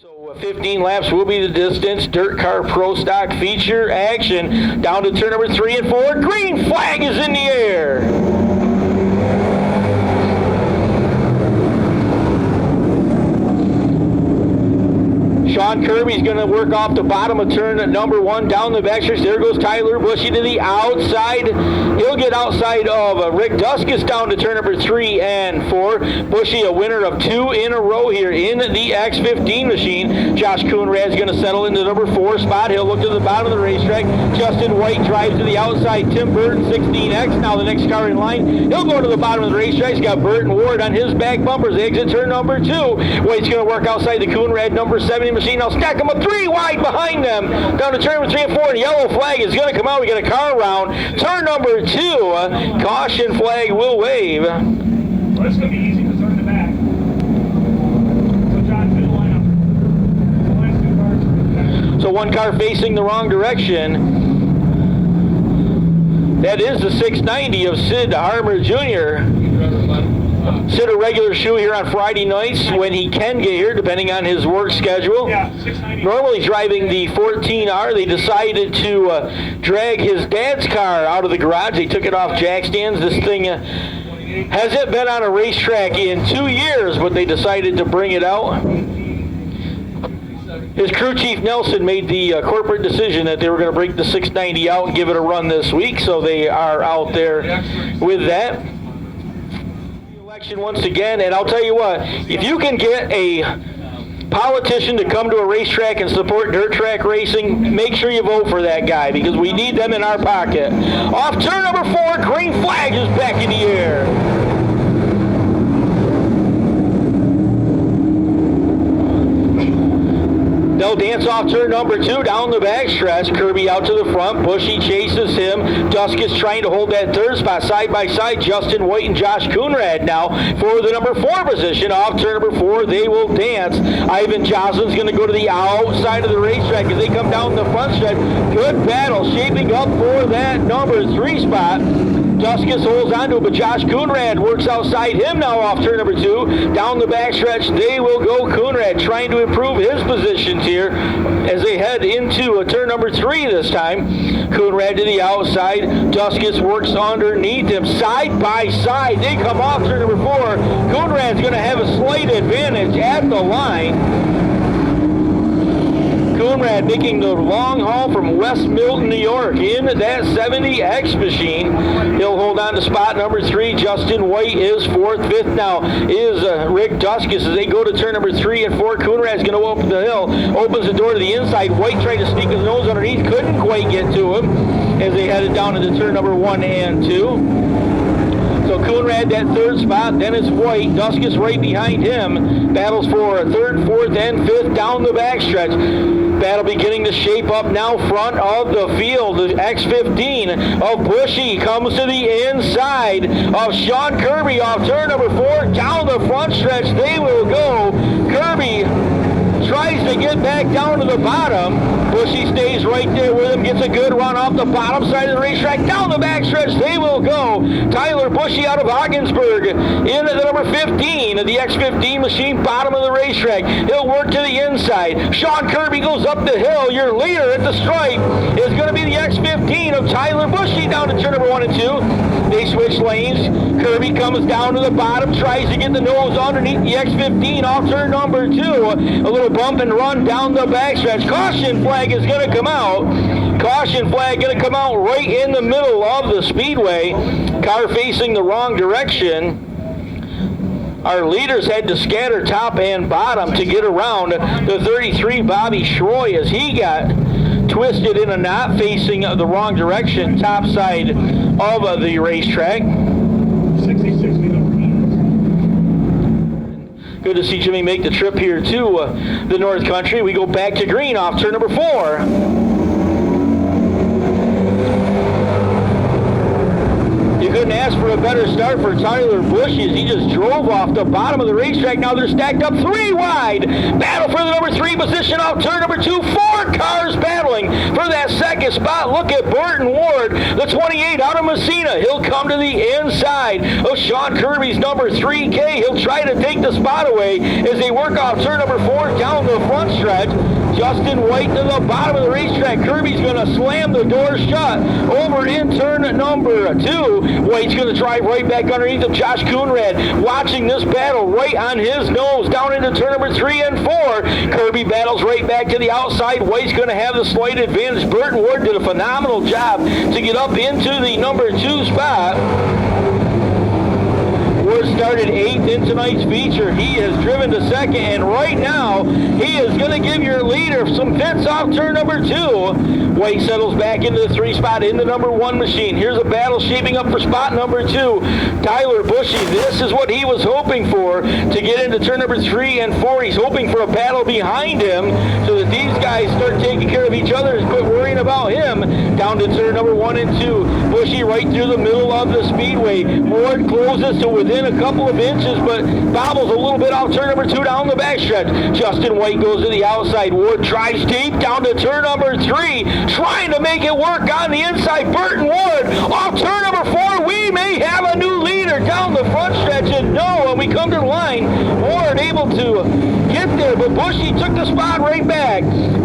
So 15 laps will be the distance. Dirt Car Pro Stock feature action. Down to turn number 3 and 4. Green flag is in the air. Sean Kirby's going to work off the bottom of turn number 1 down the backstretch. There goes Tyler Bushy to the outside. He'll get outside of Rick Duskus down to turn number 3 and 4. Bushy, a winner of 2 in a row here in the X15 machine. Josh Coonrad's going to settle into the number 4 spot. He'll look to the bottom of the racetrack. Justin White drives to the outside. Tim Burton, 16X, now the next car in line. He'll go to the bottom of the racetrack. He's got Burton Ward on his back bumpers. Exit turn number 2. White's going to work outside the Coonrad number 70 machine. Now stack them up 3 wide behind them. Down to turn number 3 and 4. And yellow flag is going to come out. We got a car around. Turn number 2. Caution flag will wave. Well, it's going to be easy because they're in the back. So John, middle lineup. The last 2 cars are in the back. So one car facing the wrong direction. That is the 690 of Sid Harmer Jr. Sid, a regular shoe here on Friday nights when he can get here, depending on his work schedule. Yeah, 690. Normally driving the 14R, they decided to drag his dad's car out of the garage. They took it off jack stands. This thing hasn't been on a racetrack in 2 years, but they decided to bring it out. His crew chief Nelson made the corporate decision that they were going to break the 690 out and give it a run this week, so they are out there with that. Election once again, and I'll tell you what, if you can get a politician to come to a racetrack and support dirt track racing, make sure you vote for that guy, because we need them in our pocket. Off turn number 4, green flag is back in the air. They'll dance off turn number 2 down the backstretch. Kirby out to the front. Bushy chases him. Duskus trying to hold that third spot side by side. Justin White and Josh Coonrad now for the number 4 position. Off turn number 4, they will dance. Ivan Joslin's going to go to the outside of the racetrack as they come down the front stretch. Good battle shaping up for that number 3 spot. Duskus holds onto it, but Josh Coonrad works outside him now off turn number 2. Down the backstretch, they will go. Coonrad trying to improve his positions here as they head into turn number 3 this time. Coonrad to the outside. Duskus works underneath him. Side by side, they come off turn number 4. Coonrad's going to have a slight advantage at the line. Coonrad making the long haul from West Milton, New York in that 70X machine. He'll hold on to spot number 3. Justin White is 4th. 5th now is Rick Duskus as they go to turn number 3 and 4. Coonrad's going to open the hill. Opens the door to the inside. White tried to sneak his nose underneath. Couldn't quite get to him as they headed down into turn number 1 and 2. So Coonrad that 3rd spot, then it's White. Duskus right behind him. Battles for 3rd, 4th, and 5th down the backstretch. Battle beginning to shape up now front of the field. The X15 of Bushy comes to the inside of Sean Kirby off turn number 4. Down the front stretch they will go. Kirby tries to get back down to the bottom. Bushy stays right there with him, gets a good run off the bottom side of the racetrack. Down the backstretch they will go. Tyler Bushy out of Ogdensburg into the number 15 of the X15 machine, bottom of the racetrack. He'll work to the inside. Sean Kirby goes up the hill. Your leader at the stripe is going to be the X15 of Tyler Bushy down to turn number 1 and 2. They switch lanes. Kirby comes down to the bottom, tries to get the nose underneath the X15 off turn number 2. A little bump and run down the backstretch. Caution flag is going to come out. Caution flag going to come out right in the middle of the speedway. Car facing the wrong direction. Our leaders had to scatter top and bottom to get around the 33 Bobby Schroy as he got twisted in a knot facing the wrong direction, top side of the racetrack. 66 feet over. Good to see Jimmy make the trip here to the North Country. We go back to green off turn number 4. You couldn't ask for a better start for Tyler Bushy as he just drove off the bottom of the racetrack. Now they're stacked up 3 wide. Battle for the number 3 position off turn number 2. 4 cars battling for that 2nd spot. Look at Burton Ward, the 28 out of Messina. He'll come to the inside of Sean Kirby's number 3K. He'll try to take the spot away as they work off turn number 4 down the front front stretch. Justin White to the bottom of the racetrack. Kirby's going to slam the door shut over in turn number 2. White's going to drive right back underneath of Josh Coonrad. Watching this battle right on his nose down into turn number 3 and 4. Kirby battles right back to the outside. White's going to have the slight advantage. Burton Ward did a phenomenal job to get up into the number 2 spot. Ward started 8th in tonight's feature. He has driven to 2nd, and right now he is going to give your leader some fits off turn number 2. White settles back into the 3 spot in the number 1 machine. Here's a battle shaping up for spot number 2. Tyler Bushy, this is what he was hoping for to get into turn number 3 and 4. He's hoping for a battle behind him so that these guys start taking care of each other and quit worrying about him. Down to turn number 1 and 2. Bushy right through the middle of the speedway. Ward closes to within a couple of inches, but bobbles a little bit off turn number 2 down the backstretch. Justin White goes to the outside. Ward drives deep down to turn number 3, trying to make it work on the inside. Burton Ward off turn number 4. We may have a new leader down the front stretch, and no, when we come to the line, Ward able to get there, but Bushy took the spot right back.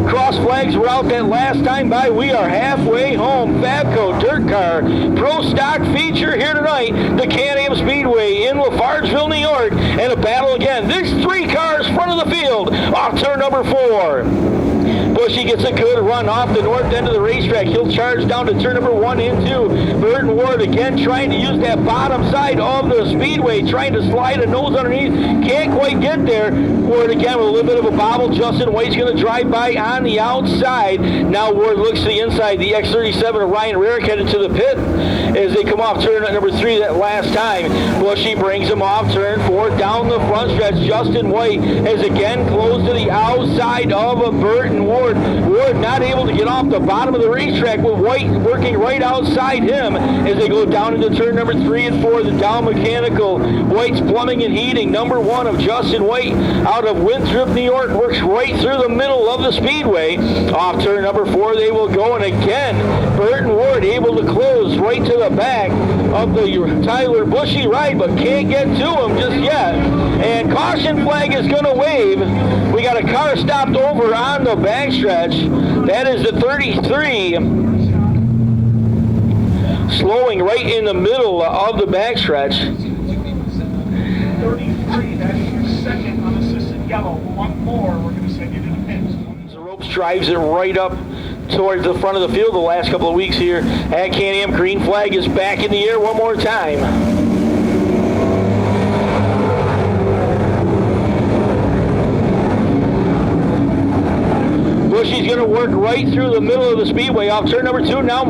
Cross flags were out that last time by. We are halfway home. Fabco Dirt Car Pro Stock feature here tonight, the Can-Am Speedway in Lafargeville, New York, and a battle again. There's 3 cars front of the field off turn number 4. Bushy gets a good run off the north end of the racetrack. He'll charge down to turn number 1 and 2. Burton Ward again trying to use that bottom side of the speedway, trying to slide a nose underneath. Can't quite get there. Ward again with a little bit of a bobble. Justin White's going to drive by on the outside. Now Ward looks to the inside. The X37 of Ryan Rarick headed to the pit as they come off turn number 3 that last time. Bushy brings him off turn 4 down the front stretch. Justin White has again closed to the outside of a Burton Ward. Ward not able to get off the bottom of the racetrack with White working right outside him as they go down into turn number 3 and 4. The Dow Mechanical White's Plumbing and Heating, number 1 of Justin White out of Winthrop, New York, works right through the middle of the speedway. Off turn number 4 they will go, and again Burton Ward able to close right to the back of the Tyler Bushy ride, but can't get to him just yet. And caution flag is going to wave. We got a car stopped over on the backstretch. That is the 33. Slowing right in the middle of the backstretch. 33, that is your second unassisted yellow. One more, we're going to send you to the pits. The ropes drives it right up towards the front of the field the last couple of weeks here at Can-Am. Green flag is back in the air one more time. Bushy's going to work right through the middle of the speedway off turn number 2. Now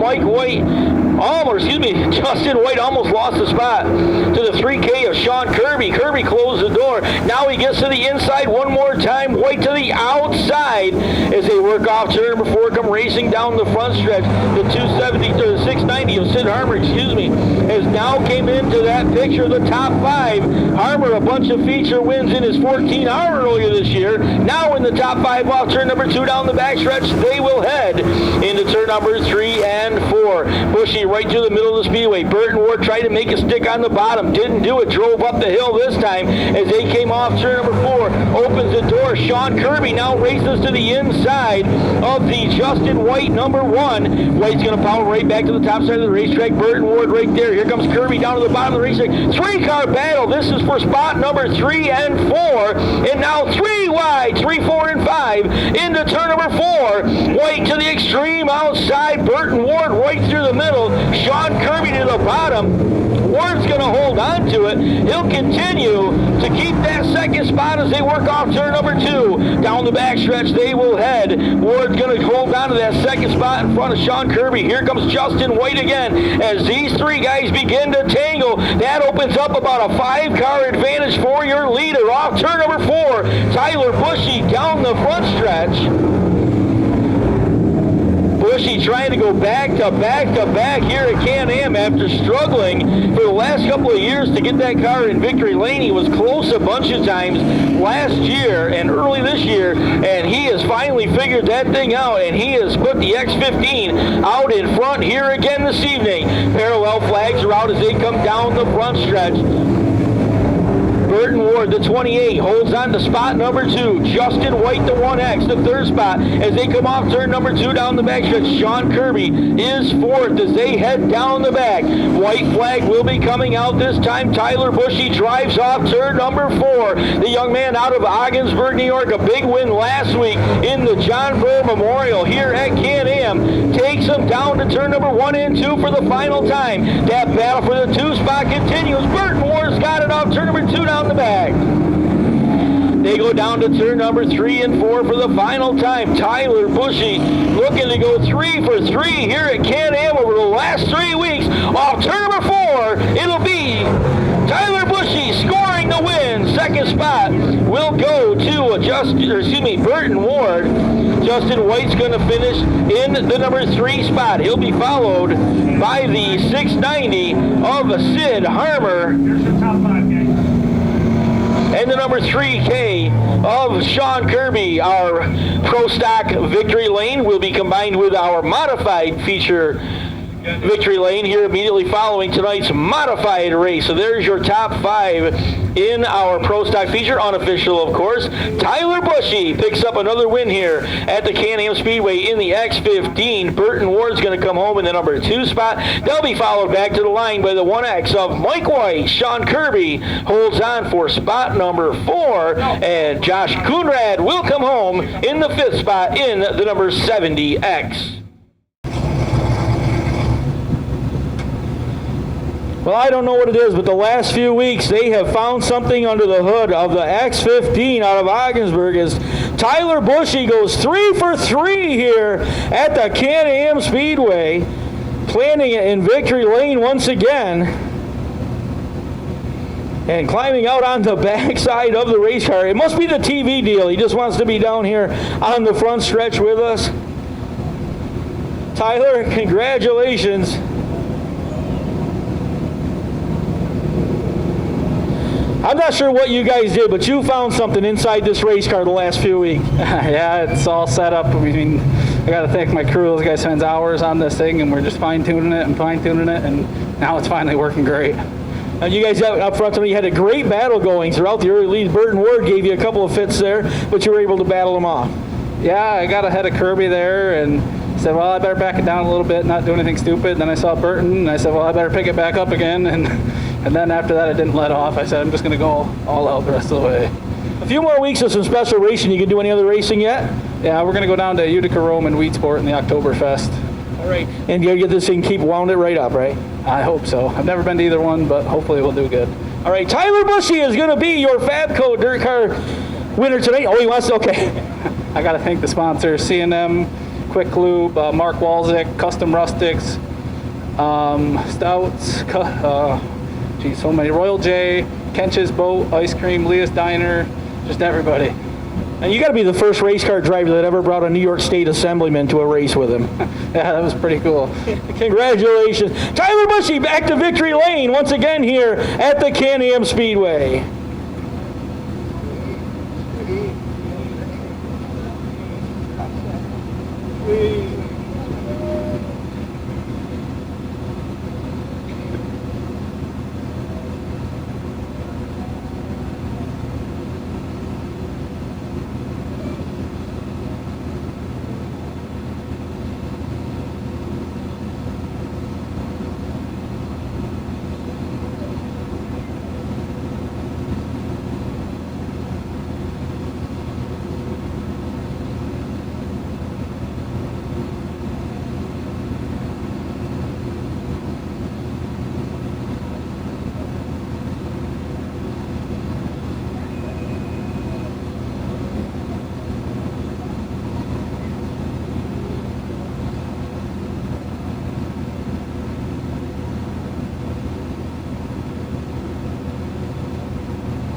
Justin White almost lost the spot to the 3K of Sean Kirby. Kirby closed the door. Now he gets to the inside one more time. White to the outside as they work off turn number 4, come racing down the front stretch. The 270 or the 690 of Sid Harmer, has now came into that picture of the top 5. Harmer, a bunch of feature wins in his 14 hour earlier this year. Now in the top 5 off turn number 2 down the backstretch, they will head into turn number 3 and 4. Bushy right through the middle of the speedway. Burton Ward tried to make a stick on the bottom, didn't do it, drove up the hill this time as they came off turn number 4. Opens the door. Sean Kirby now races to the inside of the Justin White number 1. White's going to power right back to the top side of the racetrack. Burton Ward right there. Here comes Kirby down to the bottom of the racetrack. 3-car battle. This is for spot number 3 and 4. And now 3 wide, 3, 4, and 5 into turn number 4. White to the extreme outside. Burton Ward right through the middle. Sean Kirby to the bottom. Ward's going to hold on to it. He'll continue to keep that second spot as they work off turn number 2. Down the backstretch they will head. Ward's going to hold on to that second spot in front of Sean Kirby. Here comes Justin White again as these 3 guys begin to tangle. That opens up about a 5-car advantage for your leader. Off turn number 4, Tyler Bushy down the front stretch. Bushy trying to go back to back here at Can-Am after struggling for the last couple of years to get that car in victory lane. He was close a bunch of times last year and early this year, and he has finally figured that thing out, and he has put the X15 out in front here again this evening. Parallel flags are out as they come down the front stretch. Burton Ward, the 28, holds on to spot number 2. Justin White, the 1X, the 3rd spot. As they come off turn number 2 down the backstretch, Sean Kirby is 4th as they head down the back. White flag will be coming out this time. Tyler Bushy drives off turn number 4. The young man out of Ogdensburg, New York, a big win last week in the John Burr Memorial here at Can-Am, takes him down to turn number 1 and 2 for the final time. That battle for the 2 spot continues. Burton Ward's got it off turn number 2 down the back. They go down to turn number 3 and 4 for the final time. Tyler Bushy looking to go 3 for 3 here at Can-Am over the last 3 weeks. Off turn number 4, it'll be Tyler Bushy scoring the win. 2nd spot will go to Burton Ward. Justin White's going to finish in the number 3 spot. He'll be followed by the 690 of Sid Harmer. Here's your top 5, gang. And the number 3K of Sean Kirby. Our Pro Stock Victory Lane will be combined with our modified feature Victory Lane here immediately following tonight's modified race. So there's your top 5 in our Pro Stock feature, unofficial of course. Tyler Bushy picks up another win here at the Can-Am Speedway in the X15. Burton Ward's going to come home in the number 2 spot. They'll be followed back to the line by the 1X of Mike White. Sean Kirby holds on for spot number 4, and Josh Coonrad will come home in the 5th spot in the number 70X. Well, I don't know what it is, but the last few weeks they have found something under the hood of the X15 out of Ogdensburg as Tyler Bushy goes 3 for 3 here at the Can-Am Speedway, planting it in Victory Lane once again and climbing out on the backside of the race car. It must be the TV deal. He just wants to be down here on the front stretch with us. Tyler, congratulations. I'm not sure what you guys did, but you found something inside this race car the last few weeks. Yeah, it's all set up. I mean, I got to thank my crew. Those guys spent hours on this thing, and we're just fine-tuning it, and now it's finally working great. Now you guys up front tonight, you had a great battle going throughout the early lead. Burton Ward gave you a couple of fits there, but you were able to battle them off. Yeah, I got ahead of Kirby there, and said, well, I better back it down a little bit, not do anything stupid. Then I saw Burton, and I said, well, I better pick it back up again, and then after that, I didn't let off. I said, I'm just going to go all out the rest of the way. A few more weeks of some special racing. You can do any other racing yet? Yeah, we're going to go down to Utica Rome and Weedsport in the Oktoberfest. All right. And you'll get this thing, keep wound it right up, right? I hope so. I've never been to either one, but hopefully we'll do good. All right, Tyler Bushy is going to be your Fabco Dirt Car winner tonight. Oh, he wants to, okay. I got to thank the sponsors, C&M, Quick Lube, Mark Walczyk, Custom Rustics, Stouts, so many. Royal J, Kench's Boat, Ice Cream, Leah's Diner, just everybody. And you got to be the first race car driver that ever brought a New York State Assemblyman to a race with him. Yeah, that was pretty cool. Congratulations. Tyler Bushy back to Victory Lane once again here at the Can-Am Speedway.